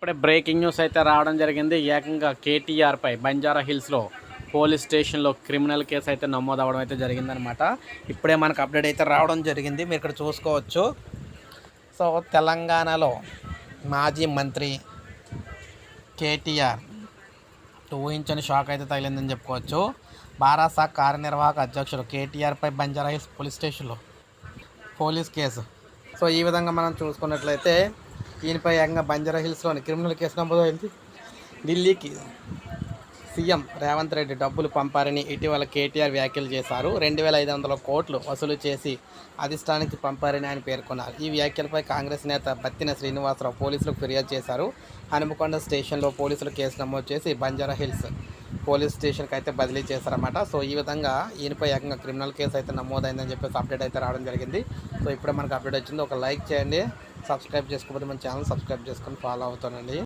ఇప్పుడే breaking news అయితే రావడం జరిగింది. ఏకంగా కేటీఆర్ పై బంజారా హిల్స్లో పోలీస్ స్టేషన్లో క్రిమినల్ కేసు అయితే నమోదు అవ్వడం అయితే జరిగిందనమాట. ఇప్పుడే మనకు అప్డేట్ అయితే రావడం జరిగింది, మీరు ఇక్కడ చూసుకోవచ్చు. సో తెలంగాణలో మాజీ మంత్రి కేటీఆర్ ఊహించని షాక్ అయితే తగిలిందని చెప్పుకోవచ్చు. బారాసా కార్యనిర్వాహక అధ్యక్షుడు కేటీఆర్ పై బంజారా హిల్స్ పోలీస్ స్టేషన్లో పోలీస్ కేసు. సో ఈ విధంగా మనం చూసుకున్నట్లయితే ఈయనపై ఏకంగా బంజారా హిల్స్లోని క్రిమినల్ కేసు నమోదైంది. ఢిల్లీకి సీఎం రేవంత్ రెడ్డి డబ్బులు పంపారని ఇటీవల కేటీఆర్ వ్యాఖ్యలు చేశారు. 2,500 కోట్లు వసూలు చేసి అధిష్టానానికి పంపారని ఆయన పేర్కొన్నారు. ఈ వ్యాఖ్యలపై కాంగ్రెస్ నేత బత్తిన శ్రీనివాసరావు పోలీసులకు ఫిర్యాదు చేశారు. హనుమకొండ స్టేషన్లో పోలీసులు కేసు నమోదు చేసి బంజారా హిల్స్ పోలీస్ స్టేషన్కి అయితే బదిలీ చేశారన్నమాట. సో ఈ విధంగా ఈయనపై ఏకంగా క్రిమినల్ కేసు అయితే నమోదైందని చెప్పేసి అప్డేట్ అయితే రావడం జరిగింది. సో ఇప్పుడే మనకు అప్డేట్ వచ్చింది. ఒక లైక్ చేయండి, సబ్స్క్రైబ్ చేసుకోకపోతే మన ఛానల్ సబ్స్క్రైబ్ చేసుకొని ఫాలో అవుతానండి.